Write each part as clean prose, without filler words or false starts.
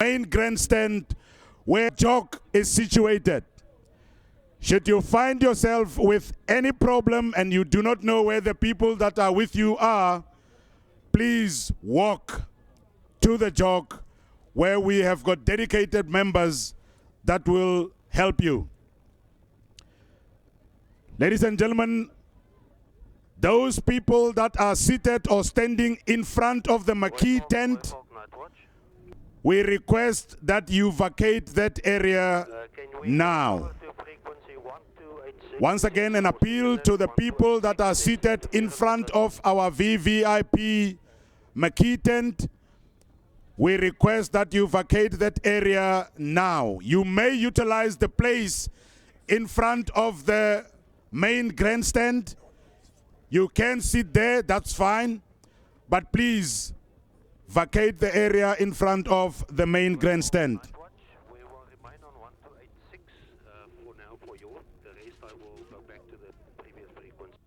main grandstand where jog is situated. Should you find yourself with any problem and you do not know where the people that are with you are, please walk to the jog where we have got dedicated members that will help you. Ladies and gentlemen, those people that are seated or standing in front of the marquee tent, we request that you vacate that area now. Once again, an appeal to the people that are seated in front of our VVIP marquee tent. We request that you vacate that area now. You may utilize the place in front of the main grandstand. You can sit there, that's fine. But please vacate the area in front of the main grandstand. We will remain on 1286 for now for you. The rest I will go back to the previous frequency.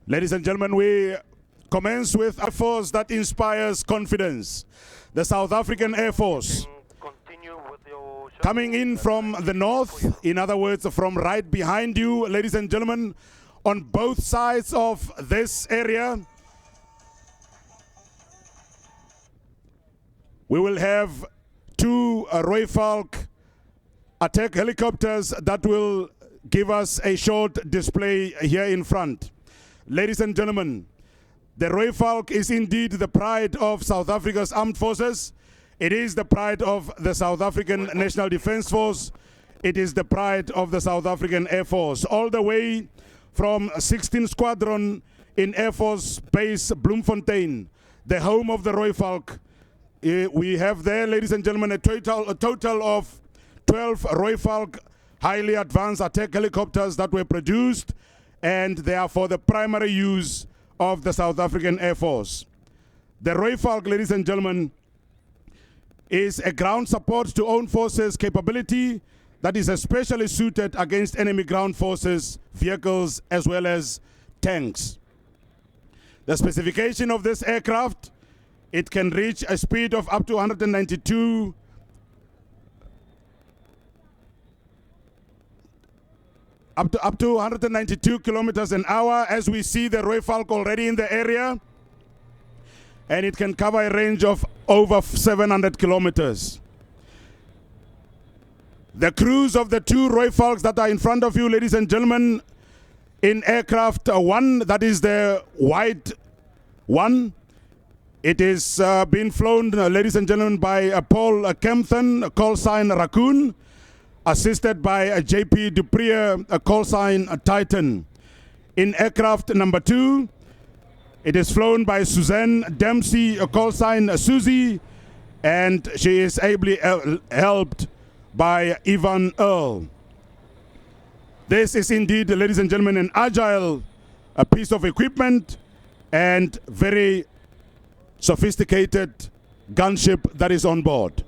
Ladies and gentlemen, we commence with a force that inspires confidence. The South African Air Force. Continue with your Coming in from the north, in other words, from right behind you, ladies and gentlemen, on both sides of this area, we will have two Rooivalk attack helicopters that will give us a short display here in front. Ladies and gentlemen, the Rooivalk is indeed the pride of South Africa's armed forces. It is the pride of the South African National Defence Force. It is the pride of the South African Air Force. All the way from 16th Squadron in Air Force Base Bloemfontein, the home of the Rooivalk. We have there, ladies and gentlemen, a total of 12 Rooivalk highly advanced attack helicopters that were produced, and they are for the primary use of the South African Air Force. The Rooivalk, ladies and gentlemen, is a ground support to own forces capability that is especially suited against enemy ground forces, vehicles, as well as tanks. The specification of this aircraft, it can reach a speed of up to 192 up to 192 kilometers an hour, as we see the Rooivalk already in the area, and it can cover a range of over 700 kilometers. The crews of the two Rooivalks that are in front of you, ladies and gentlemen, in aircraft one, that is the white one. It is being flown, ladies and gentlemen, by Paul Kempton, call sign Raccoon, assisted by JP Duprier, a call sign Titan. In aircraft number 2, it is flown by Suzanne Dempsey, a call sign Susie, and she is ably helped by Ivan Earl. This is indeed, ladies and gentlemen, an agile piece of equipment and very sophisticated gunship that is on board.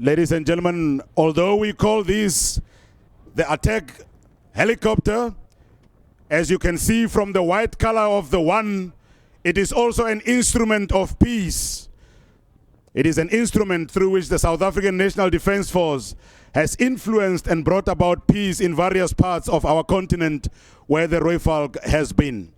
Ladies and gentlemen, although we call this the attack helicopter, as you can see from the white color of the one, it is also an instrument of peace. It is an instrument through which the South African National Defence Force has influenced and brought about peace in various parts of our continent where the Rooivalk has been.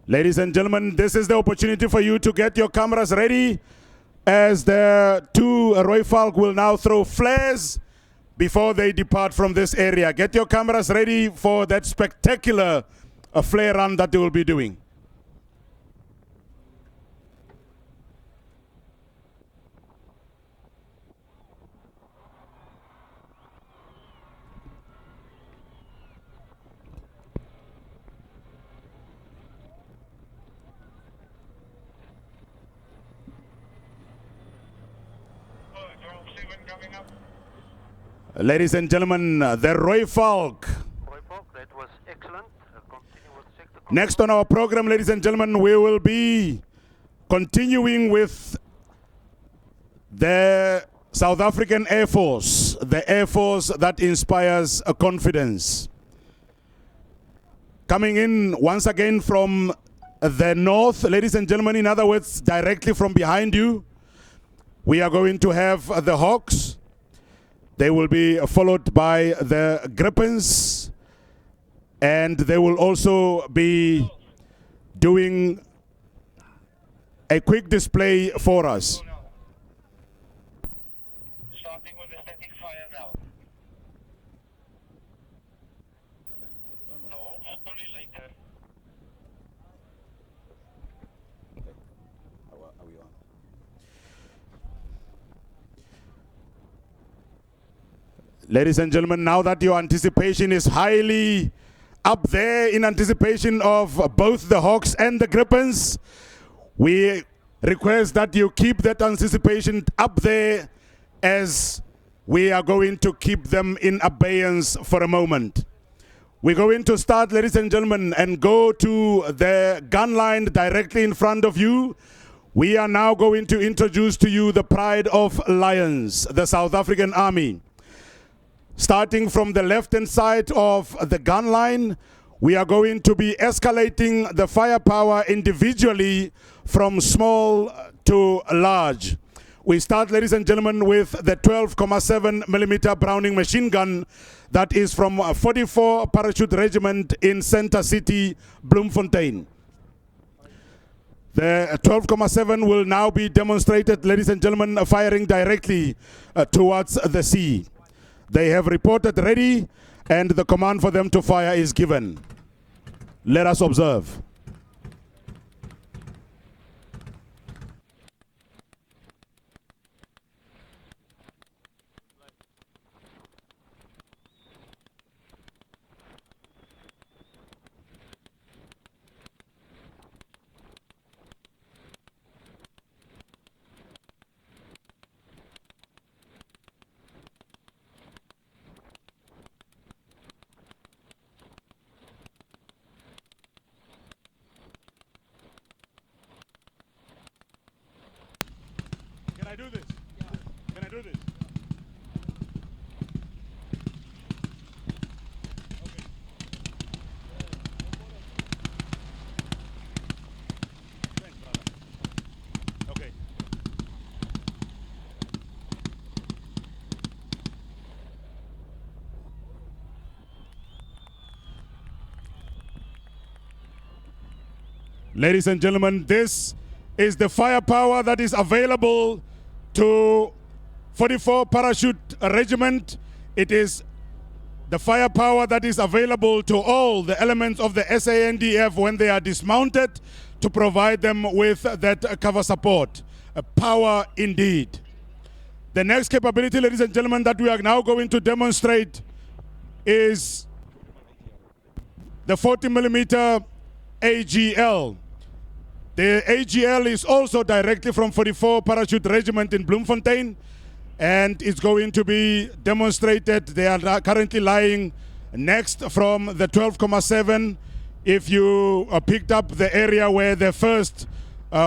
Ladies and gentlemen, this is the opportunity for you to get your cameras ready, as the two Rooivalk will now throw flares before they depart from this area. Get your cameras ready for that spectacular flare run that they will be doing. Ladies and gentlemen, the Rooivalk. Rooivalk, that was excellent. Continue with sector. Next on our program, ladies and gentlemen, we will be continuing with the South African Air Force, the Air Force that inspires a confidence. Coming in once again from the north, ladies and gentlemen, in other words, directly from behind you, we are going to have the Hawks. They will be followed by the Gripens, and they will also be doing a quick display for us. Starting with the static fire now. No, only later. Ladies and gentlemen, now that your anticipation is highly up there in anticipation of both the Hawks and the Gripens, we request that you keep that anticipation up there, as we are going to keep them in abeyance for a moment. We're going to start, ladies and gentlemen, and go to the gun line directly in front of you. We are now going to introduce to you the Pride of Lions, the South African Army. Starting from the left-hand side of the gun line, we are going to be escalating the firepower individually from small to large. We start, ladies and gentlemen, with the 12.7 millimeter Browning machine gun that is from 44 Parachute Regiment in Center City, Bloemfontein. The 12.7 will now be demonstrated, ladies and gentlemen, firing directly towards the sea. They have reported ready, and the command for them to fire is given. Let us observe. Can I do this? Can I do this? Thanks, brother. Okay. Ladies and gentlemen, this is the firepower that is available to 44 Parachute Regiment. It is the firepower that is available to all the elements of the SANDF when they are dismounted to provide them with that cover support. A power indeed. The next capability, ladies and gentlemen, that we are now going to demonstrate is the 40mm AGL. The AGL is also directly from 44 Parachute Regiment in Bloemfontein, and it's going to be demonstrated. They are currently lying next from the 12,7. If you picked up the area where the first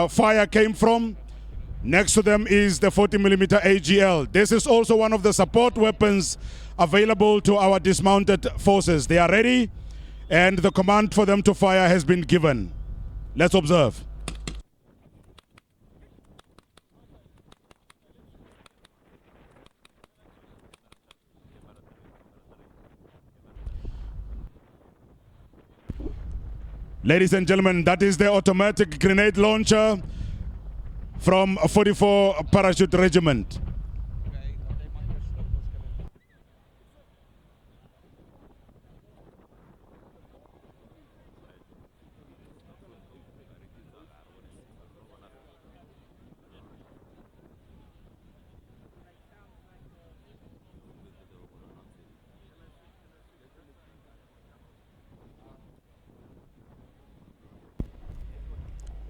fire came from, next to them is the 40mm AGL. This is also one of the support weapons available to our dismounted forces. They are ready, and the command for them to fire has been given. Let's observe. Ladies and gentlemen, that is the automatic grenade launcher from 44 Parachute Regiment.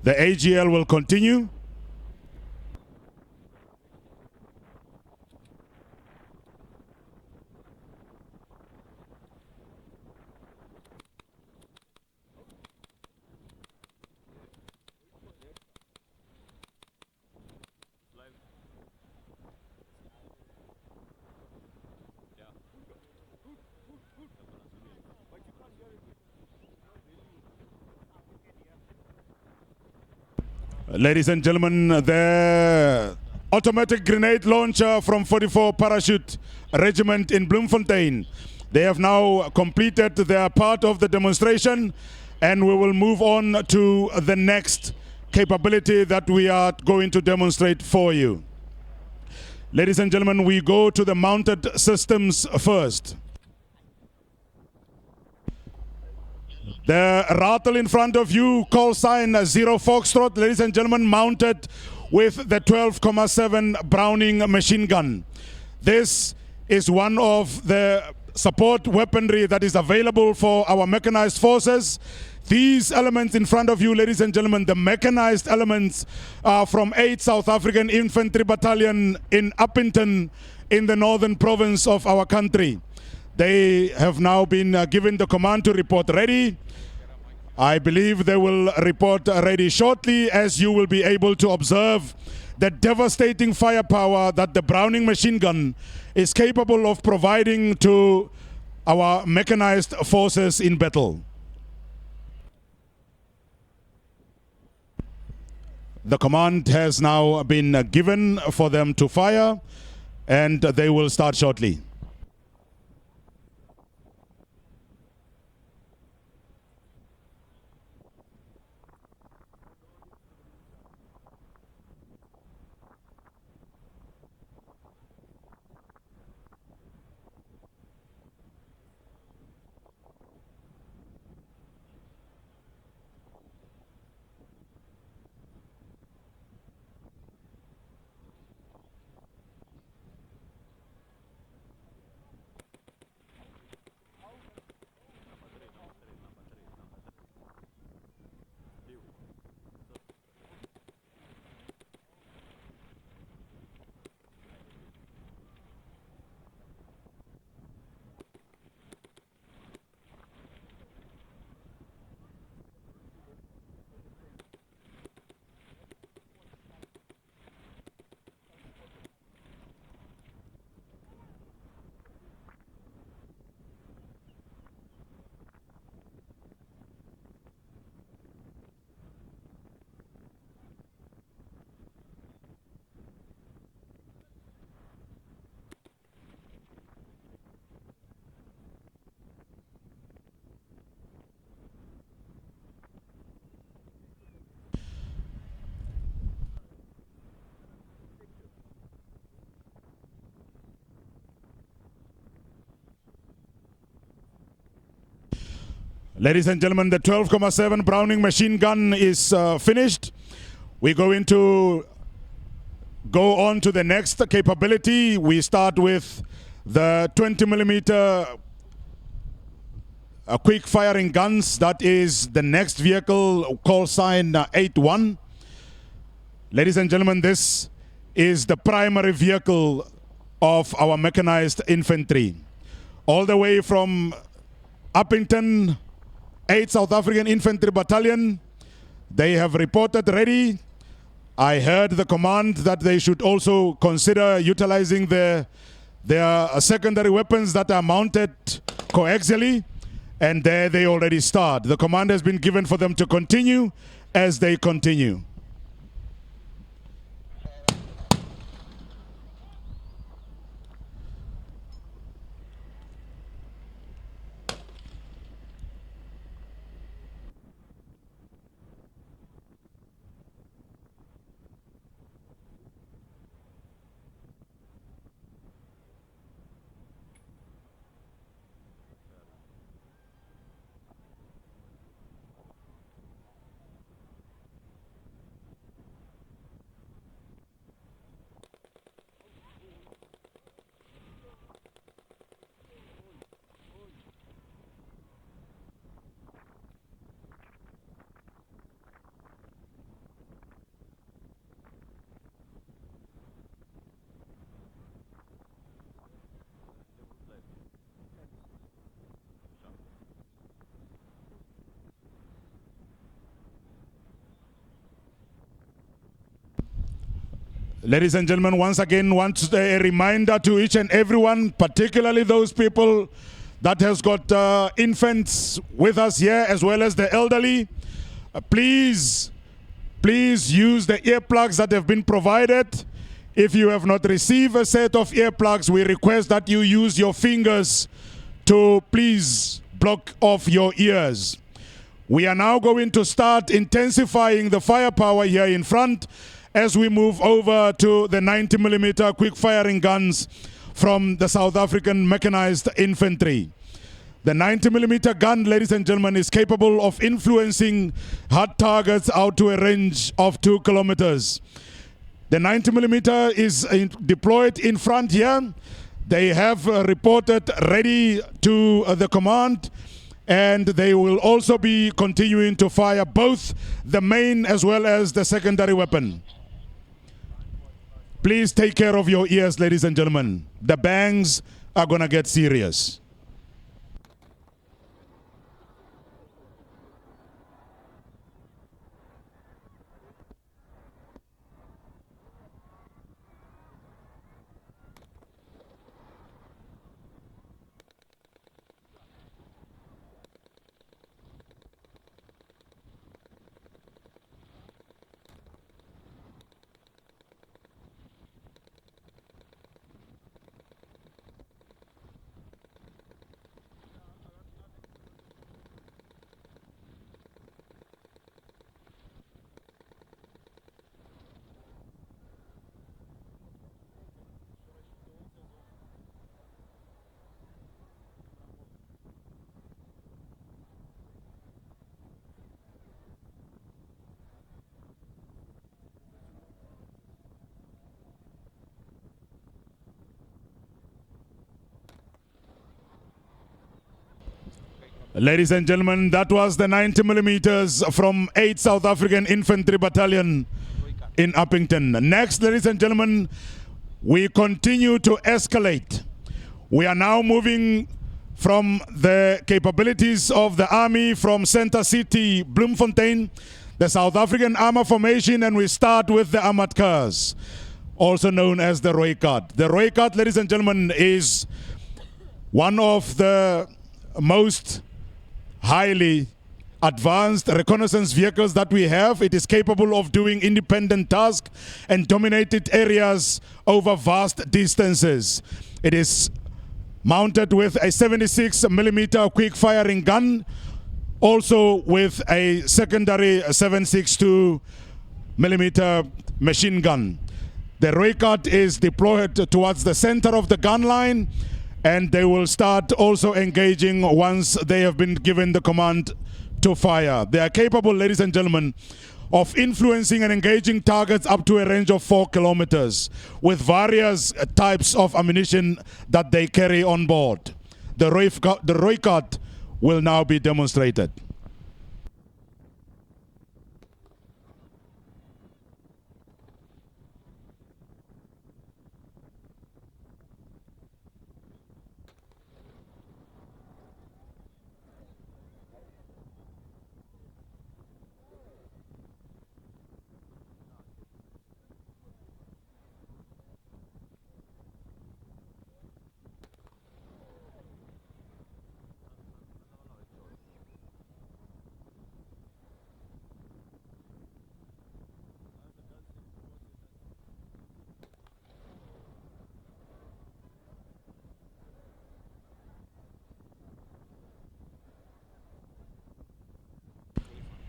The AGL will continue. Ladies and gentlemen, the automatic grenade launcher from 44 Parachute Regiment in Bloemfontein. They have now completed their part of the demonstration, and we will move on to the next capability that we are going to demonstrate for you. Ladies and gentlemen, we go to the mounted systems first. The rattle in front of you, call sign 0 Foxtrot, ladies and gentlemen, mounted with the 12,7 Browning machine gun. This is one of the support weaponry that is available for our mechanized forces. These elements in front of you, ladies and gentlemen, the mechanized elements are from 8th South African Infantry Battalion in Uppington in the northern province of our country. They have now been given the command to report ready. I believe they will report ready shortly, as you will be able to observe the devastating firepower that the Browning machine gun is capable of providing to our mechanized forces in battle. The command has now been given for them to fire, and they will start shortly. Ladies and gentlemen, the 12.7 Browning machine gun is finished. We're going to go on to the next capability. We start with the 20 millimeter quick firing guns. That is the next vehicle, call sign 81. Ladies and gentlemen, this is the primary vehicle of our mechanized infantry. All the way from Uppington, 8th South African Infantry Battalion, they have reported ready. I heard the command that they should also consider utilizing their secondary weapons that are mounted coaxially, and there they already start. The command has been given for them to continue as they continue. Ladies and gentlemen, once again, want a reminder to each and everyone, particularly those people that has got infants with us here, as well as the elderly. Please use the earplugs that have been provided. If you have not received a set of earplugs, we request that you use your fingers to please block off your ears. We are now going to start intensifying the firepower here in front as we move over to the 90 millimeter quick firing guns from the South African Mechanized Infantry. The 90 millimeter gun, ladies and gentlemen, is capable of influencing hard targets out to a range of 2 kilometers. The 90 millimeter is deployed in front here. They have reported ready to the command, and they will also be continuing to fire both the main as well as the secondary weapon. Please take care of your ears, ladies and gentlemen. The bangs are gonna get serious. Ladies and gentlemen, that was the 90 millimeters from 8th South African Infantry Battalion in Uppington. Next, ladies and gentlemen, we continue to escalate. We are now moving from the capabilities of the Army from Center City, Bloemfontein, the South African Armor Formation, and we start with the armored cars, also known as the Rooivalk. The Rooivalk, ladies and gentlemen, is one of the most highly advanced reconnaissance vehicles that we have. It is capable of doing independent tasks and dominated areas over vast distances. It is mounted with a 76 millimeter quick firing gun, also with a secondary 7.62 millimeter machine gun. The Rooivalk is deployed towards the center of the gun line, and they will start also engaging once they have been given the command to fire. They are capable, ladies and gentlemen, of influencing and engaging targets up to a range of 4 kilometers with various types of ammunition that they carry on board. The Rooivalk will now be demonstrated.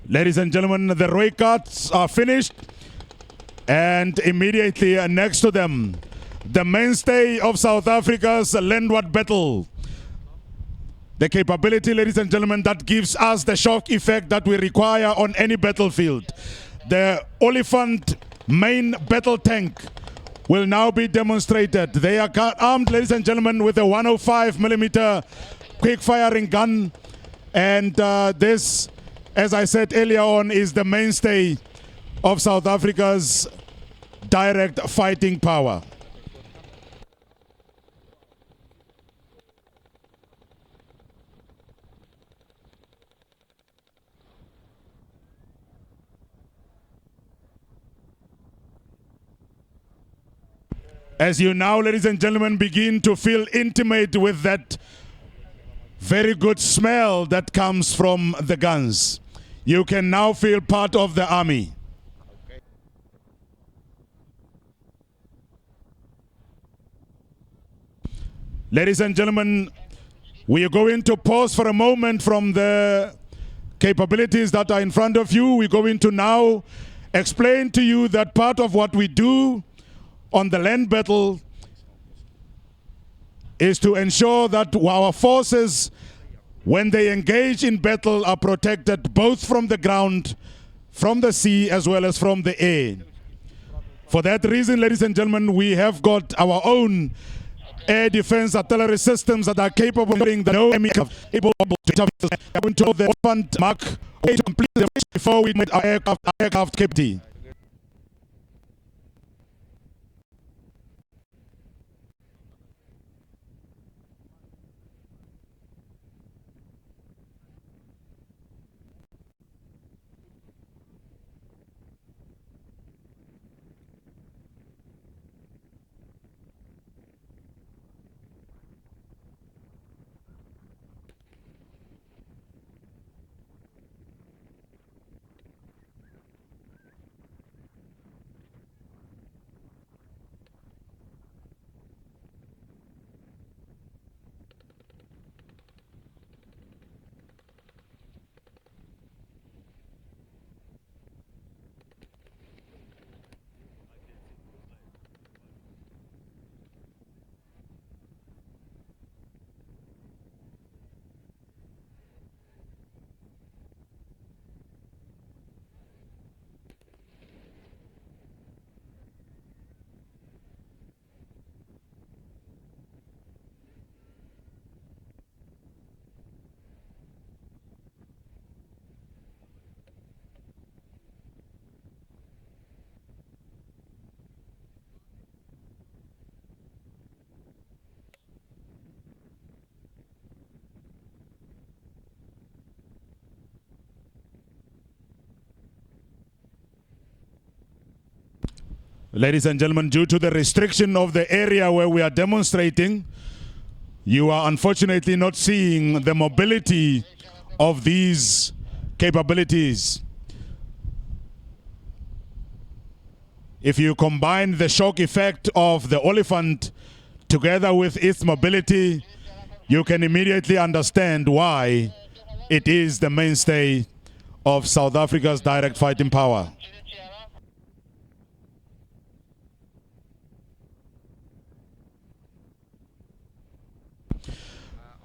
Ladies and gentlemen, the Rooivalks are finished, and immediately next to them, the mainstay of South Africa's landward battle. The capability, ladies and gentlemen, that gives us the shock effect that we require on any battlefield. The Oliphant main battle tank will now be demonstrated. They are armed, ladies and gentlemen, with a 105mm quick firing gun, and this, as I said earlier on, is the mainstay of South Africa's direct fighting power. As you now, ladies and gentlemen, begin to feel intimate with that very good smell that comes from the guns, you can now feel part of the army. Ladies and gentlemen, we are going to pause for a moment from the capabilities that are in front of you. We're going to now explain to you that part of what we do on the land battle is to ensure that our forces, when they engage in battle, are protected both from the ground, from the sea, as well as from the air. For that reason, ladies and gentlemen, we have got our own air defense artillery systems that are capable of doing the no enemy able to the Elephant Mark to complete the before we made our aircraft capability. Ladies and gentlemen, due to the restriction of the area where we are demonstrating, you are unfortunately not seeing the mobility of these capabilities. If you combine the shock effect of the Oliphant together with its mobility, you can immediately understand why it is the mainstay of South Africa's direct fighting power.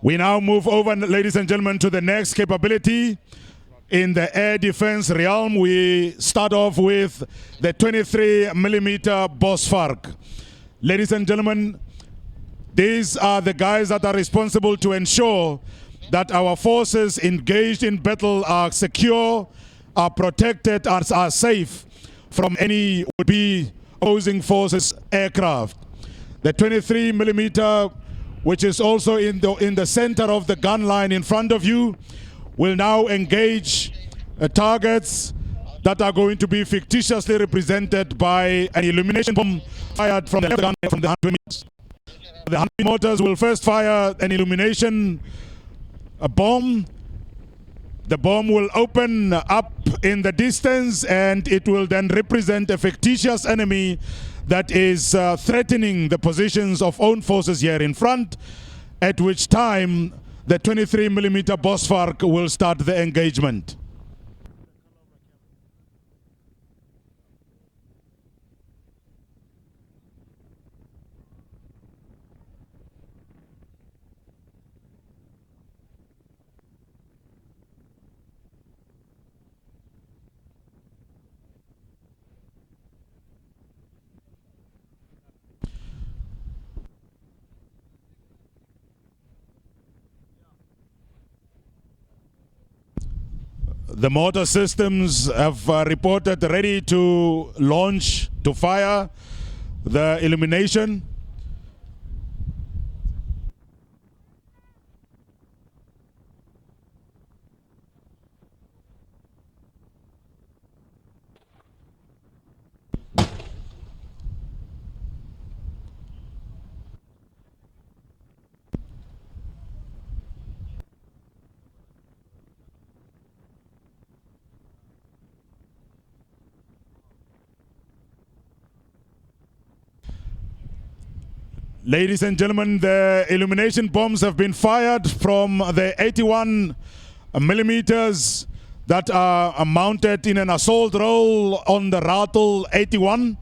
We now move over, ladies and gentlemen, to the next capability. In the air defense realm, we start off with the 23mm Bosvark. Ladies and gentlemen, these are the guys that are responsible to ensure that our forces engaged in battle are secure, are protected, are safe from any would-be opposing forces aircraft. The 23mm, which is also in the center of the gun line in front of you, will now engage targets that are going to be fictitiously represented by an illumination bomb fired from the left gun from the 100 meters. The 100 mortars will first fire an illumination bomb. The bomb will open up in the distance and it will then represent a fictitious enemy that is threatening the positions of own forces here in front, at which time the 23mm Bosvark will start the engagement. The mortar systems have reported ready to launch, to fire the illumination. Ladies and gentlemen, the illumination bombs have been fired from the 81mm that are mounted in an assault role on the Rattle 81.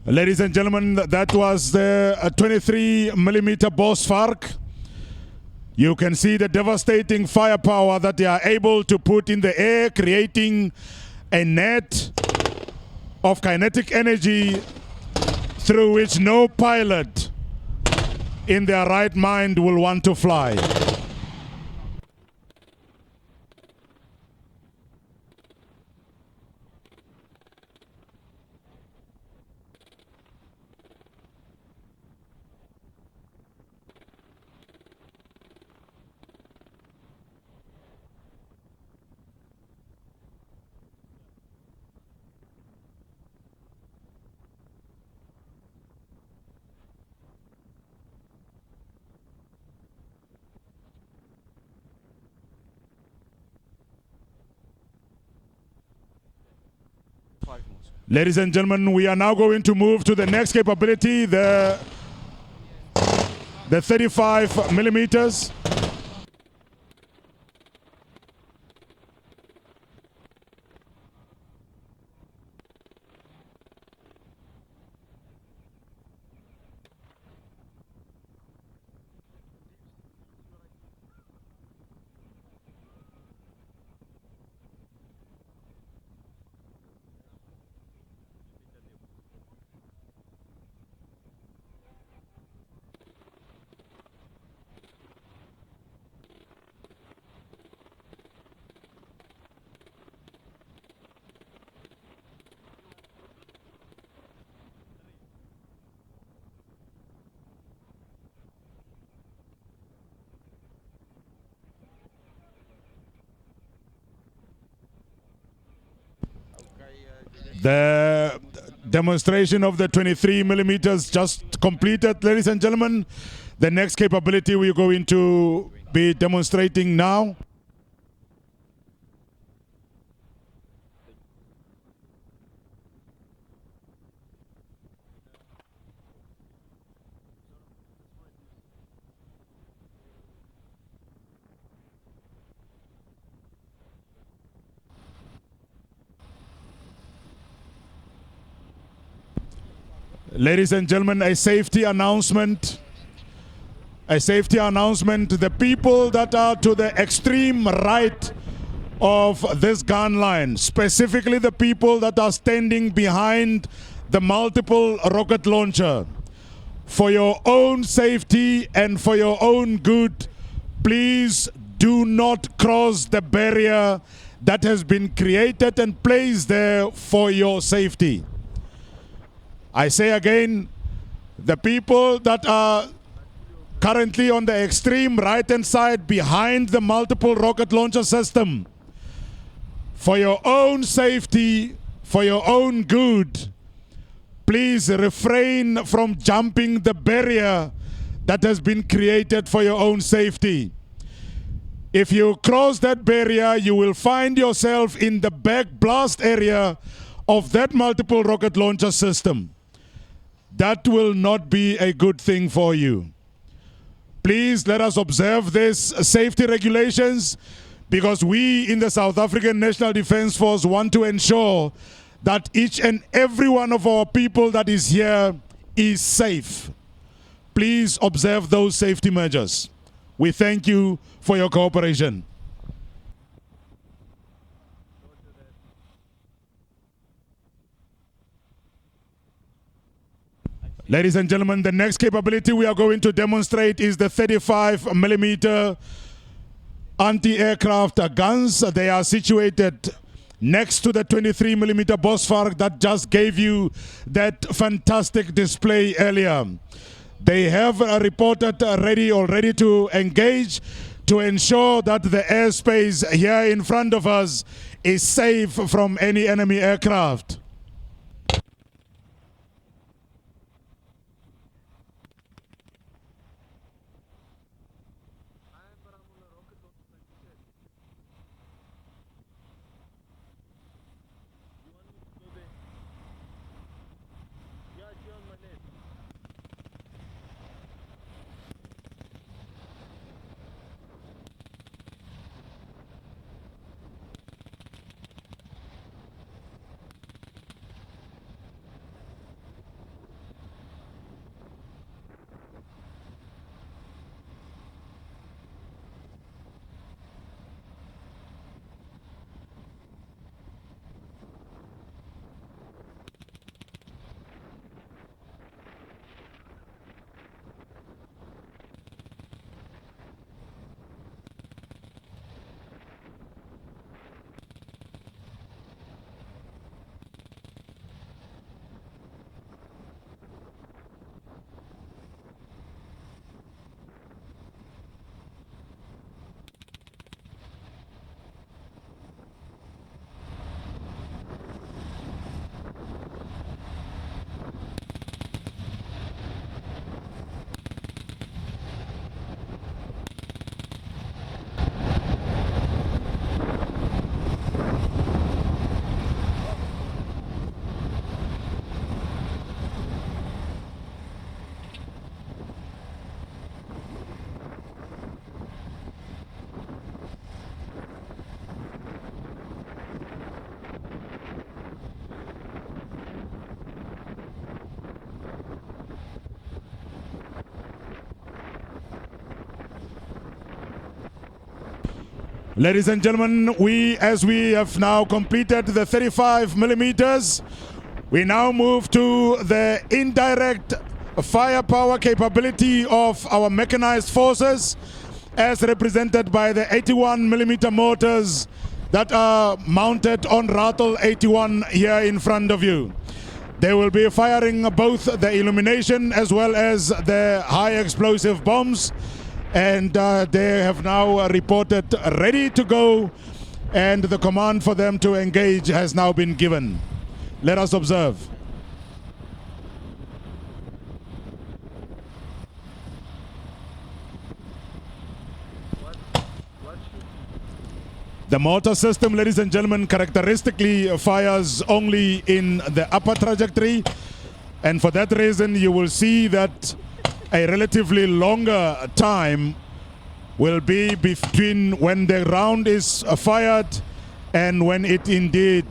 Ladies and gentlemen, that was the 23mm Bosvark. You can see the devastating firepower that they are able to put in the air, creating a net of kinetic energy through which no pilot in their right mind will want to fly. Ladies and gentlemen, we are now going to move to the next capability, the 35mm. The demonstration of the 23 millimeters just completed, ladies and gentlemen. The next capability we're going to be demonstrating now. Ladies and gentlemen, a safety announcement. A safety announcement. The people that are to the extreme right of this gun line, specifically the people that are standing behind the multiple rocket launcher, for your own safety and for your own good, please do not cross the barrier that has been created and placed there for your safety. I say again, the people that are currently on the extreme right-hand side behind the multiple rocket launcher system, for your own safety, for your own good, please refrain from jumping the barrier that has been created for your own safety. If you cross that barrier, you will find yourself in the back blast area of that multiple rocket launcher system. That will not be a good thing for you. Please let us observe these safety regulations, because we in the South African National Defence Force want to ensure that each and every one of our people that is here is safe. Please observe those safety measures. We thank you for your cooperation. Ladies and gentlemen, the next capability we are going to demonstrate is the 35 millimeter anti-aircraft guns. They are situated next to the 23 millimeter Bosvark that just gave you that fantastic display earlier. They have reported ready already to engage to ensure that the airspace here in front of us is safe from any enemy aircraft. Ladies and gentlemen, as we have now completed the 35 millimeters, we now move to the indirect firepower capability of our mechanized forces, as represented by the 81 millimeter mortars that are mounted on Rattle 81 here in front of you. They will be firing both the illumination as well as the high explosive bombs, and they have now reported ready to go, and the command for them to engage has now been given. Let us observe. The mortar system, ladies and gentlemen, characteristically fires only in the upper trajectory, and for that reason you will see that a relatively longer time will be between when the round is fired and when it indeed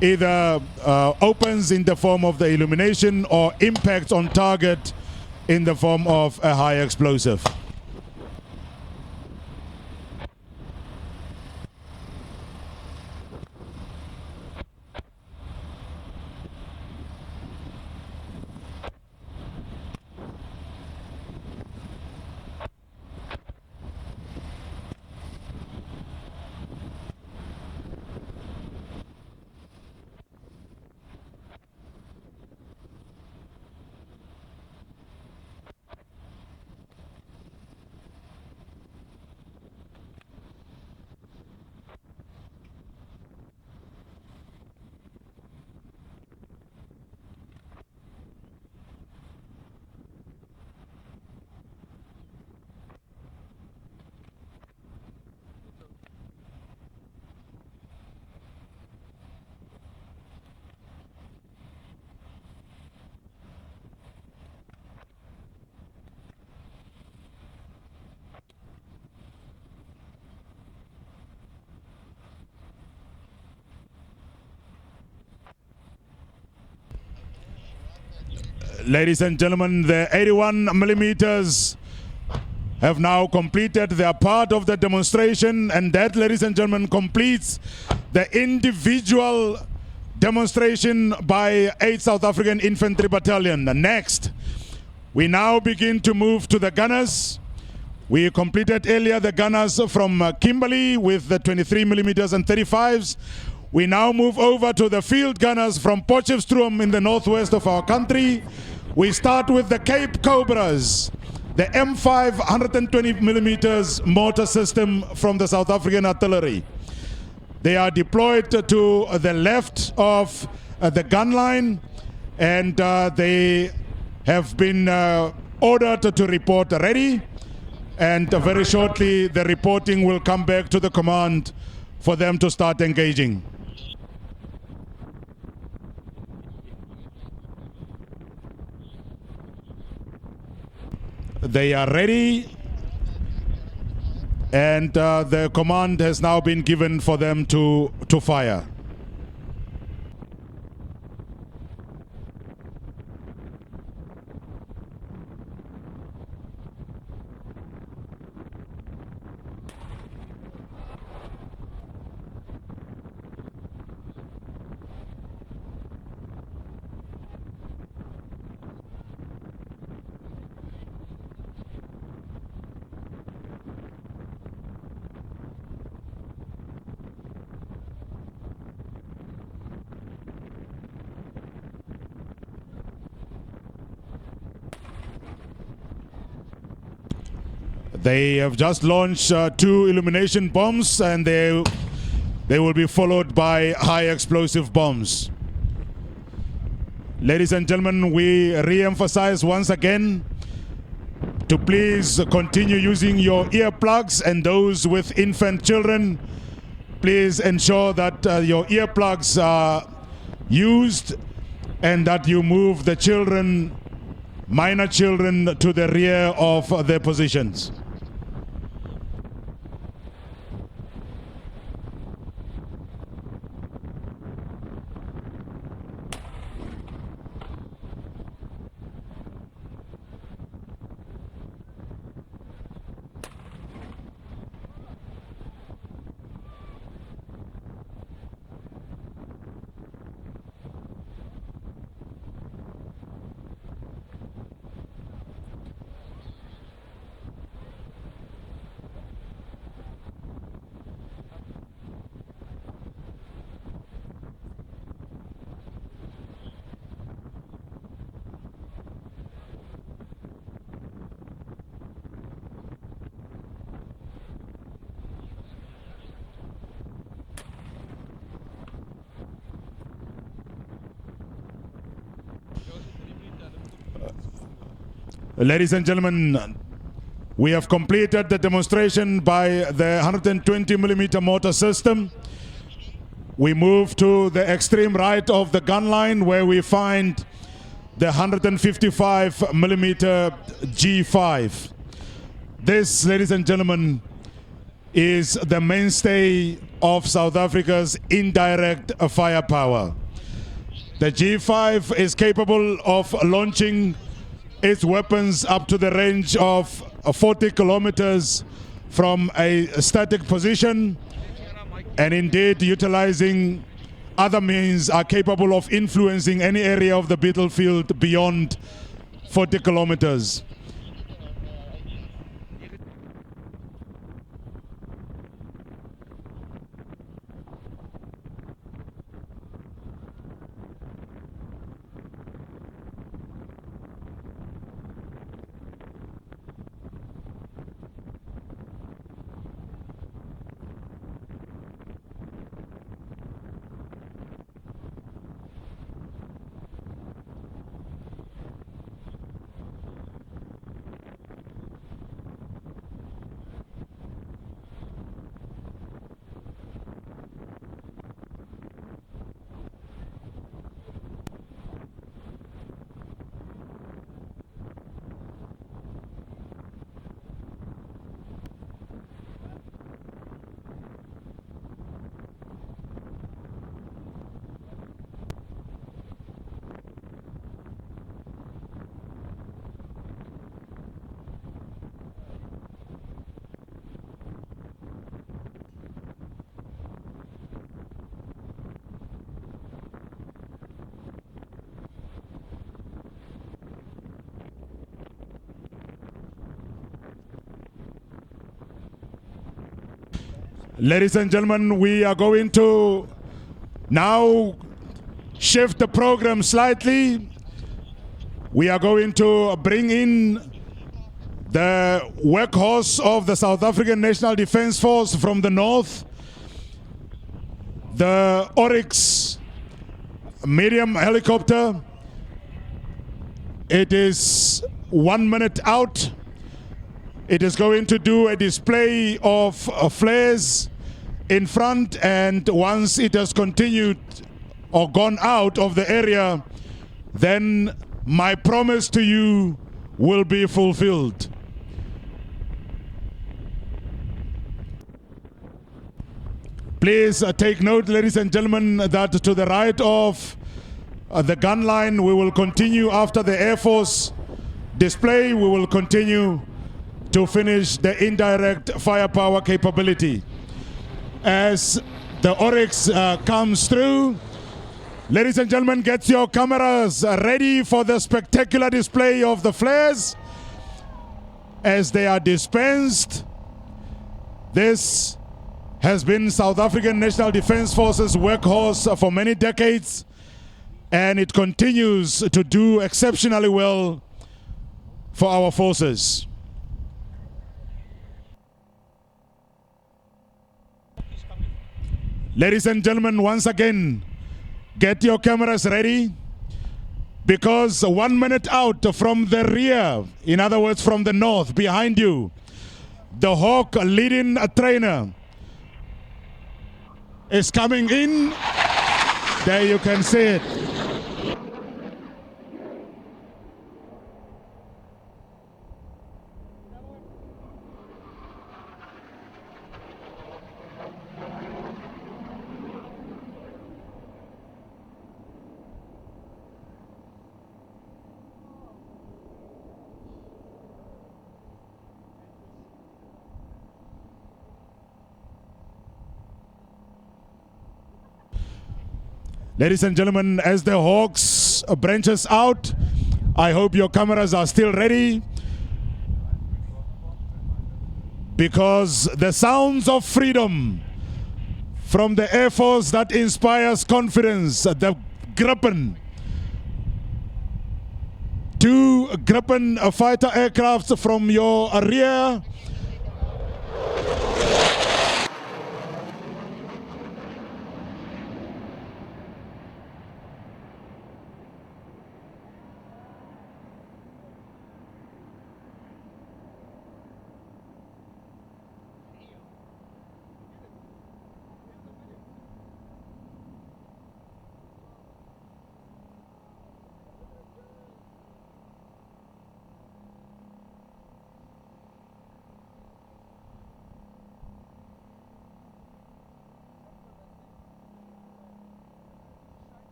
either opens in the form of the illumination or impacts on target in the form of a high explosive. Ladies and gentlemen, the 81 millimeters have now completed their part of the demonstration, and that, ladies and gentlemen, completes the individual demonstration by 8th South African Infantry Battalion. Next, we now begin to move to the gunners. We completed earlier the gunners from Kimberley with the 23 millimeters and 35s. We now move over to the field gunners from Potchefstroom in the northwest of our country. We start with the Cape Cobras, the M5 120 millimeters mortar system from the South African Artillery. They are deployed to the left of the gun line, and they have been ordered to report ready. And very shortly, the reporting will come back to the command for them to start engaging. They are ready, and the command has now been given for them to fire. They have just launched 2 illumination bombs, and they will be followed by high explosive bombs. Ladies and gentlemen, we re-emphasize once again to please continue using your earplugs, and those with infant children, please ensure that your earplugs are used and that you move the children, minor children, to the rear of their positions. Ladies and gentlemen, we have completed the demonstration by the 120mm mortar system. We move to the extreme right of the gun line where we find the 155mm G5. This, ladies and gentlemen, is the mainstay of South Africa's indirect firepower. The G5 is capable of launching its weapons up to the range of 40 kilometers from a static position, and indeed utilizing other means are capable of influencing any area of the battlefield beyond 40 kilometers. Ladies and gentlemen, we are going to now shift the program slightly. We are going to bring in the workhorse of the South African National Defence Force from the north, the Oryx medium helicopter. It is 1 minute out. It is going to do a display of flares in front, and once it has continued or gone out of the area, then my promise to you will be fulfilled. Please take note, ladies and gentlemen, that to the right of the gun line, we will continue after the Air Force display. We will continue to finish the indirect firepower capability. As the Oryx comes through, ladies and gentlemen, get your cameras ready for the spectacular display of the flares as they are dispensed. This has been South African National Defence Force's workhorse for many decades, and it continues to do exceptionally well for our forces. Ladies and gentlemen, once again, get your cameras ready, because 1 minute out from the rear, in other words from the north behind you, the Hawk leading trainer is coming in. There you can see it. Ladies and gentlemen, as the Hawks branches out, I hope your cameras are still ready, because the sounds of freedom from the Air Force that inspires confidence, the Gripen, 2 Gripen fighter aircrafts from your rear.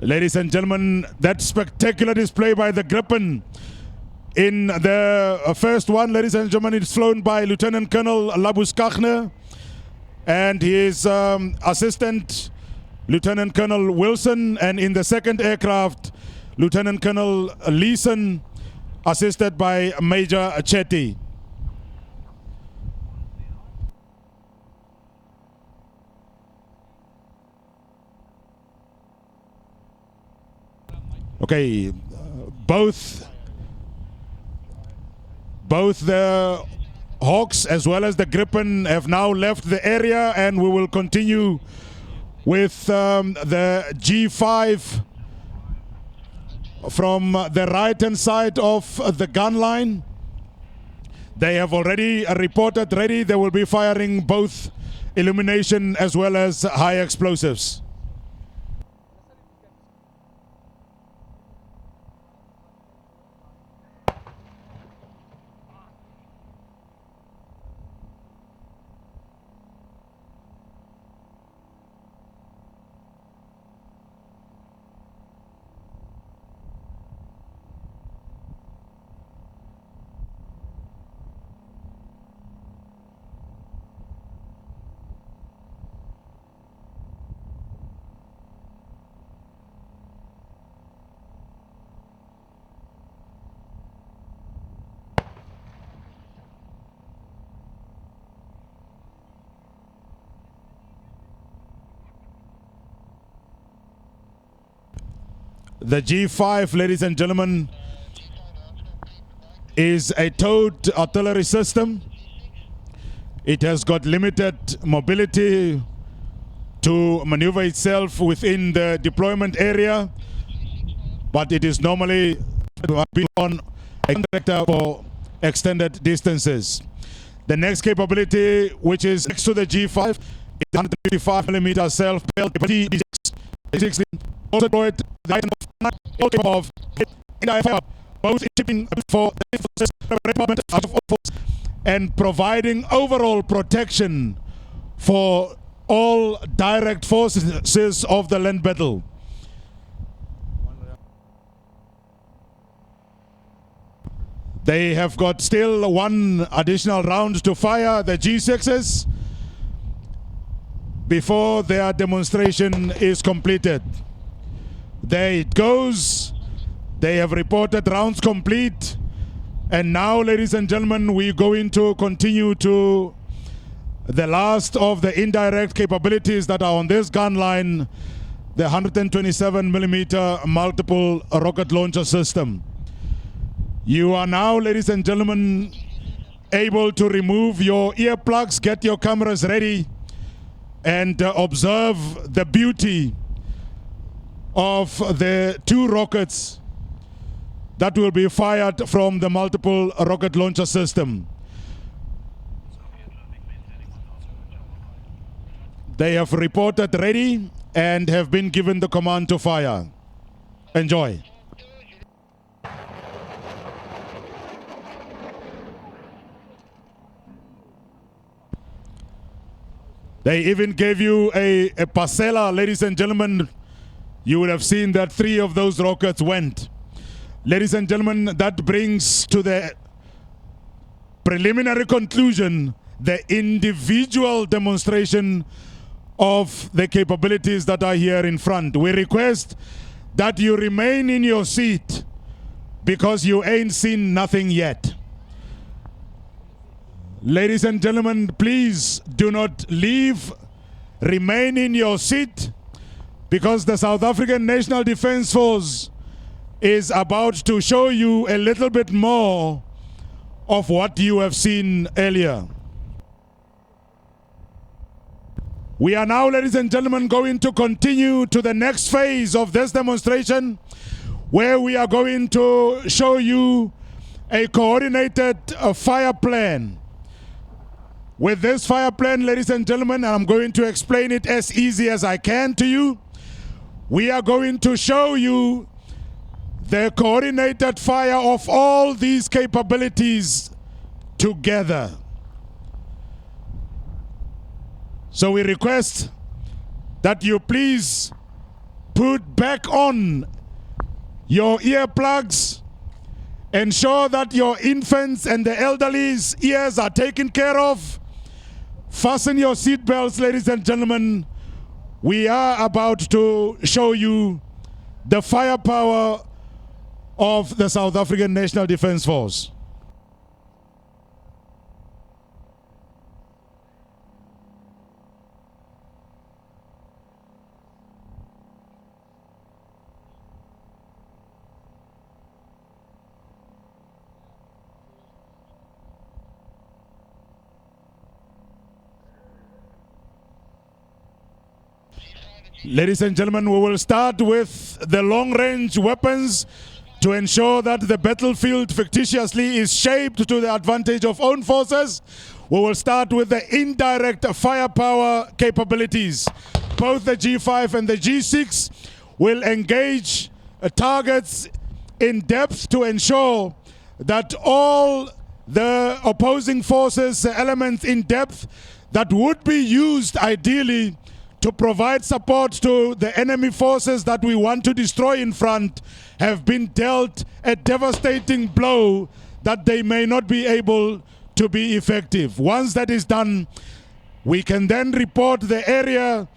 Ladies and gentlemen, that spectacular display by the Gripen in the first one, ladies and gentlemen, it's flown by Lieutenant Colonel Labuskaghne and his assistant, Lieutenant Colonel Wilson, and in the second aircraft, Lieutenant Colonel Leeson, assisted by Major Chetty. Okay, both the Hawks as well as the Gripen have now left the area, and we will continue with the G5 from the right hand side of the gun line. They have already reported ready. They will be firing both illumination as well as high explosives. The G5, ladies and gentlemen, is a towed artillery system. It has got limited mobility to maneuver itself within the deployment area, but it is normally on a contractor for extended distances. The next capability, which is next to the G5, is 155mm self-built T16, also deployed the item of both shipping for the and providing overall protection for all direct forces of the land battle. They have got still one additional round to fire, the G6s, before their demonstration is completed. There it goes. They have reported rounds complete. And now, ladies and gentlemen, we're going to continue to the last of the indirect capabilities that are on this gun line, the 127mm multiple rocket launcher system. You are now, ladies and gentlemen, able to remove your earplugs, get your cameras ready, and observe the beauty of the two rockets that will be fired from the multiple rocket launcher system. They have reported ready and have been given the command to fire. Enjoy. They even gave you a parcella, ladies and gentlemen. You would have seen that 3 of those rockets went. Ladies and gentlemen, that brings to the preliminary conclusion the individual demonstration of the capabilities that are here in front. We request that you remain in your seat because you ain't seen nothing yet. Ladies and gentlemen, please do not leave. Remain in your seat because the South African National Defence Force is about to show you a little bit more of what you have seen earlier. We are now, ladies and gentlemen, going to continue to the next phase of this demonstration, where we are going to show you a coordinated fire plan. With this fire plan, ladies and gentlemen, and I'm going to explain it as easy as I can to you, we are going to show you the coordinated fire of all these capabilities together. So we request that you please put back on your earplugs. Ensure that your infants and the elderly's ears are taken care of. Fasten your seatbelts, ladies and gentlemen. We are about to show you the firepower of the South African National Defence Force. Ladies and gentlemen, we will start with the long-range weapons to ensure that the battlefield fictitiously is shaped to the advantage of own forces. We will start with the indirect firepower capabilities. Both the G5 and the G6 will engage targets in depth to ensure that all the opposing forces elements in depth that would be used ideally to provide support to the enemy forces that we want to destroy in front have been dealt a devastating blow that they may not be able to be effective. Once that is done, we can then report the area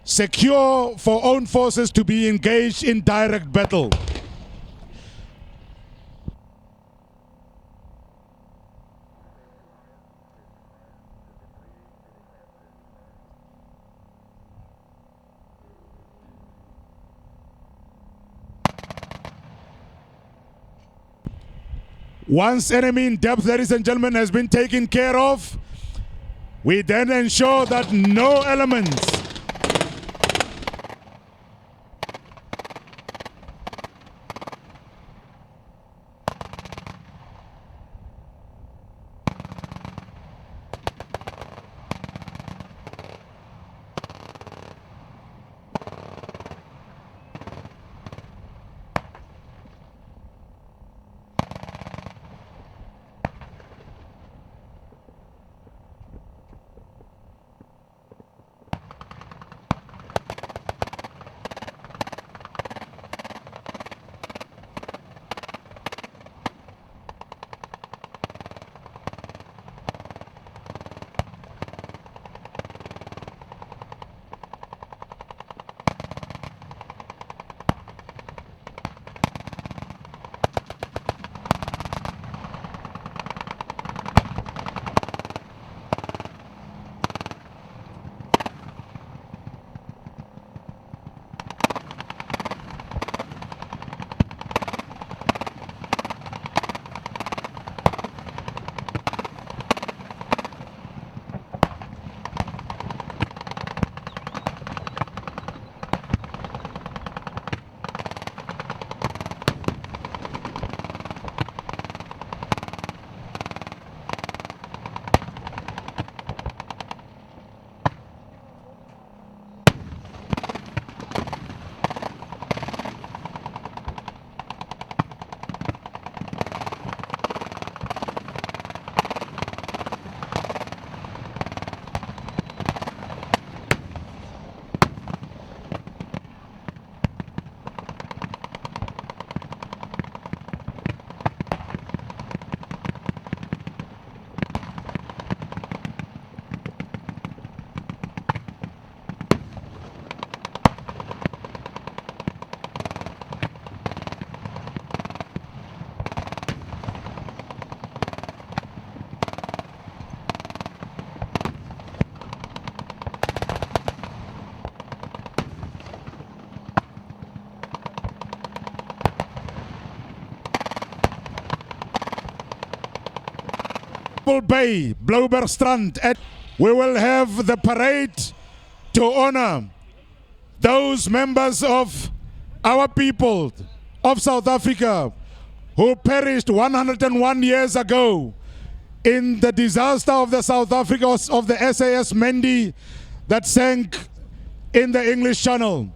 secure for own forces to be engaged in direct battle. Once enemy in depth, ladies and gentlemen, has been taken care of, we then ensure that no elements Bay, Bloubergstrand, and we will have the parade to honor those members of our people of South Africa who perished 101 years ago in the disaster of the South Africa of the SAS Mendi that sank in the English Channel.